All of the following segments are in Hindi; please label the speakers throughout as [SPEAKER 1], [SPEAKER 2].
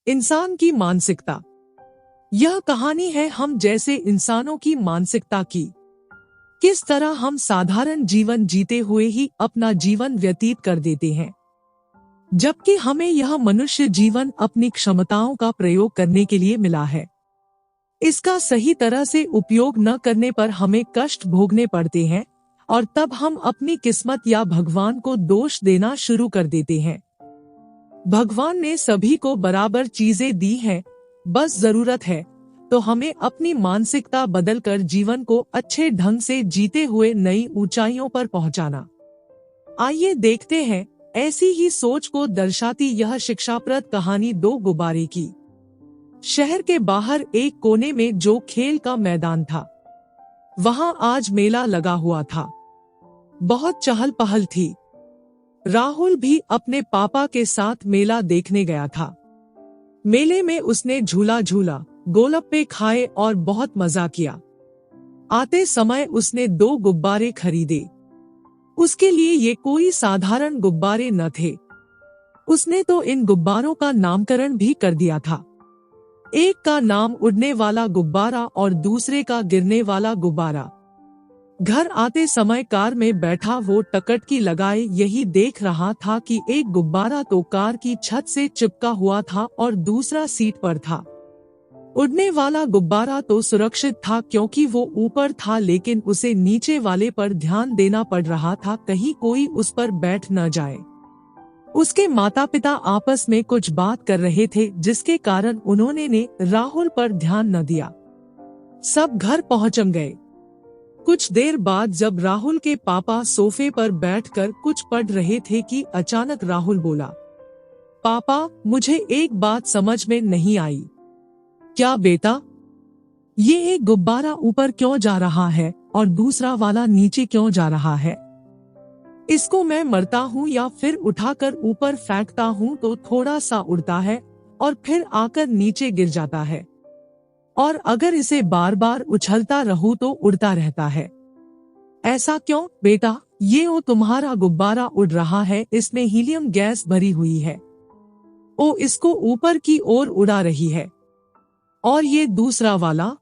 [SPEAKER 1] इंसान की मानसिकता। यह कहानी है हम जैसे इंसानों की मानसिकता की। किस तरह हम साधारण जीवन जीते हुए ही अपना जीवन व्यतीत कर देते हैं, जबकि हमें यह मनुष्य जीवन अपनी क्षमताओं का प्रयोग करने के लिए मिला है। इसका सही तरह से उपयोग न करने पर हमें कष्ट भोगने पड़ते हैं और तब हम अपनी किस्मत या भगवान को दोष देना शुरू कर देते हैं। भगवान ने सभी को बराबर चीजें दी हैं, बस जरूरत है तो हमें अपनी मानसिकता बदलकर जीवन को अच्छे ढंग से जीते हुए नई ऊंचाइयों पर पहुंचाना। आइए देखते हैं ऐसी ही सोच को दर्शाती यह शिक्षाप्रद कहानी दो गुब्बारे की। शहर के बाहर एक कोने में जो खेल का मैदान था, वहां आज मेला लगा हुआ था। बहुत चहल पहल थी। राहुल भी अपने पापा के साथ मेला देखने गया था। मेले में उसने झूला झूला, गोलगप्पे खाए और बहुत मजा किया। आते समय उसने 2 गुब्बारे खरीदे। उसके लिए ये कोई साधारण गुब्बारे न थे। उसने तो इन गुब्बारों का नामकरण भी कर दिया था। एक का नाम उड़ने वाला गुब्बारा और दूसरे का गिरने वाला गुब्बारा। घर आते समय कार में बैठा वो टकटकी लगाए यही देख रहा था कि एक गुब्बारा तो कार की छत से चिपका हुआ था और दूसरा सीट पर था। उड़ने वाला गुब्बारा तो सुरक्षित था क्योंकि वो ऊपर था, लेकिन उसे नीचे वाले पर ध्यान देना पड़ रहा था कहीं कोई उस पर बैठ न जाए। उसके माता पिता आपस में कुछ बात कर रहे थे जिसके कारण उन्होंने राहुल पर ध्यान न दिया। सब घर पहुंच गए। कुछ देर बाद जब राहुल के पापा सोफे पर बैठकर कुछ पढ़ रहे थे कि अचानक राहुल बोला, पापा मुझे एक बात समझ में नहीं आई। क्या बेटा? ये एक गुब्बारा ऊपर क्यों जा रहा है और दूसरा वाला नीचे क्यों जा रहा है? इसको मैं मरता हूँ या फिर उठाकर ऊपर फेंकता हूँ तो थोड़ा सा उड़ता है और फिर आकर नीचे गिर जाता है, और अगर इसे बार बार उछलता रहूं तो उड़ता रहता है। ऐसा क्यों बेटा? ये वो तुम्हारा गुब्बारा उड़ रहा है, इसमें हीलियम गैस भरी हुई है। ओ इसको ऊपर की ओर उड़ा रही है। और ये दूसरा वाला,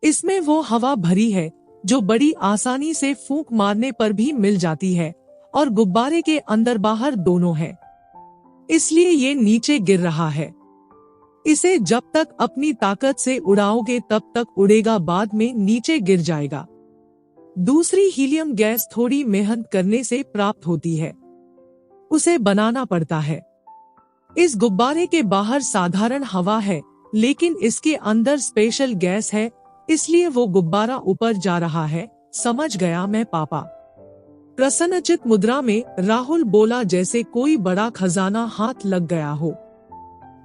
[SPEAKER 1] इसमें वो हवा भरी है जो बड़ी आसानी से फूंक मारने पर भी मिल जाती है और गुब्बारे के अंदर बाहर दोनों है, इसलिए ये नीचे गिर रहा है। इसे जब तक अपनी ताकत से उड़ाओगे तब तक उड़ेगा, बाद में नीचे गिर जाएगा। दूसरी हीलियम गैस थोड़ी मेहनत करने से प्राप्त होती है, उसे बनाना पड़ता है। इस गुब्बारे के बाहर साधारण हवा है, लेकिन इसके अंदर स्पेशल गैस है, इसलिए वो गुब्बारा ऊपर जा रहा है। समझ गया मैं पापा। प्रसन्नचित मुद्रा में राहुल बोला जैसे कोई बड़ा खजाना हाथ लग गया हो।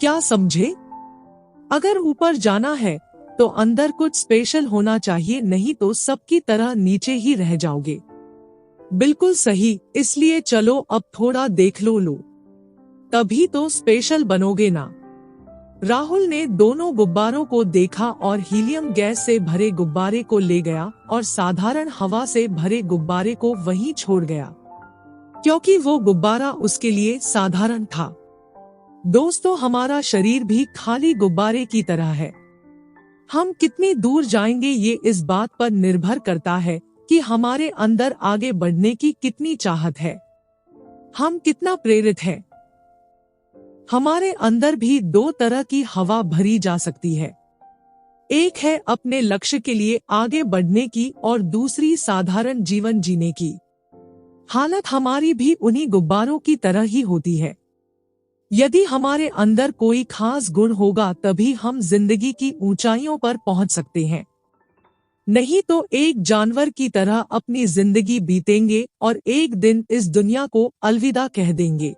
[SPEAKER 1] क्या समझे? अगर ऊपर जाना है तो अंदर कुछ स्पेशल होना चाहिए, नहीं तो सबकी तरह नीचे ही रह जाओगे। बिल्कुल सही, इसलिए चलो अब थोड़ा देख लो, तभी तो स्पेशल बनोगे ना। राहुल ने दोनों गुब्बारों को देखा और हीलियम गैस से भरे गुब्बारे को ले गया और साधारण हवा से भरे गुब्बारे को वहीं छोड़ गया, क्योंकि वो गुब्बारा उसके लिए साधारण था। दोस्तों, हमारा शरीर भी खाली गुब्बारे की तरह है। हम कितनी दूर जाएंगे ये इस बात पर निर्भर करता है कि हमारे अंदर आगे बढ़ने की कितनी चाहत है, हम कितना प्रेरित हैं। हमारे अंदर भी 2 तरह की हवा भरी जा सकती है। एक है अपने लक्ष्य के लिए आगे बढ़ने की और दूसरी साधारण जीवन जीने की। हालत हमारी भी उन्हीं गुब्बारों की तरह ही होती है। यदि हमारे अंदर कोई खास गुण होगा तभी हम जिंदगी की ऊंचाइयों पर पहुंच सकते हैं, नहीं तो एक जानवर की तरह अपनी जिंदगी बीतेंगे और एक दिन इस दुनिया को अलविदा कह देंगे।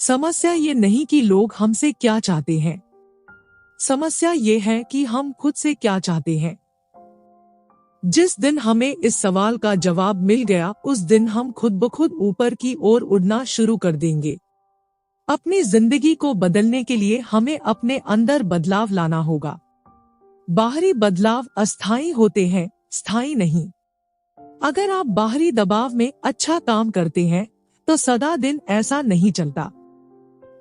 [SPEAKER 1] समस्या ये नहीं कि लोग हमसे क्या चाहते हैं, समस्या ये है कि हम खुद से क्या चाहते हैं। जिस दिन हमें इस सवाल का जवाब मिल गया उस दिन हम खुद ब खुद ऊपर की ओर उड़ना शुरू कर देंगे। अपनी जिंदगी को बदलने के लिए हमें अपने अंदर बदलाव लाना होगा। बाहरी बदलाव अस्थायी होते हैं, स्थायी नहीं। अगर आप बाहरी दबाव में अच्छा काम करते हैं तो सदा दिन ऐसा नहीं चलता।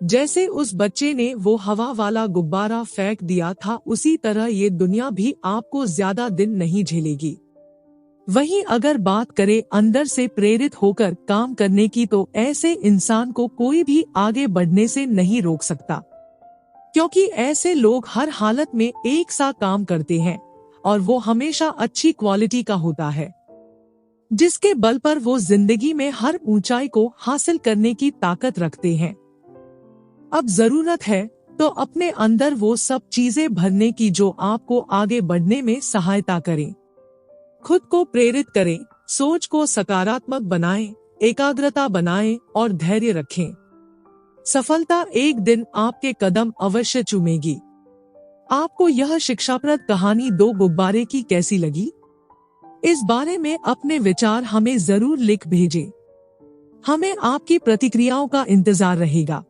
[SPEAKER 1] जैसे उस बच्चे ने वो हवा वाला गुब्बारा फेंक दिया था, उसी तरह ये दुनिया भी आपको ज्यादा दिन नहीं झेलेगी। वहीं अगर बात करें अंदर से प्रेरित होकर काम करने की, तो ऐसे इंसान को कोई भी आगे बढ़ने से नहीं रोक सकता, क्योंकि ऐसे लोग हर हालत में एक सा काम करते हैं और वो हमेशा अच्छी क्वालिटी का होता है, जिसके बल पर वो जिंदगी में हर ऊंचाई को हासिल करने की ताकत रखते हैं। अब जरूरत है तो अपने अंदर वो सब चीजें भरने की जो आपको आगे बढ़ने में सहायता करें। खुद को प्रेरित करें, सोच को सकारात्मक बनाएं, एकाग्रता बनाएं और धैर्य रखें। सफलता एक दिन आपके कदम अवश्य चूमेगी। आपको यह शिक्षाप्रद कहानी दो गुब्बारे की कैसी लगी? इस बारे में अपने विचार हमें जरूर लिख भेजें। हमें आपकी प्रतिक्रियाओं का इंतजार रहेगा।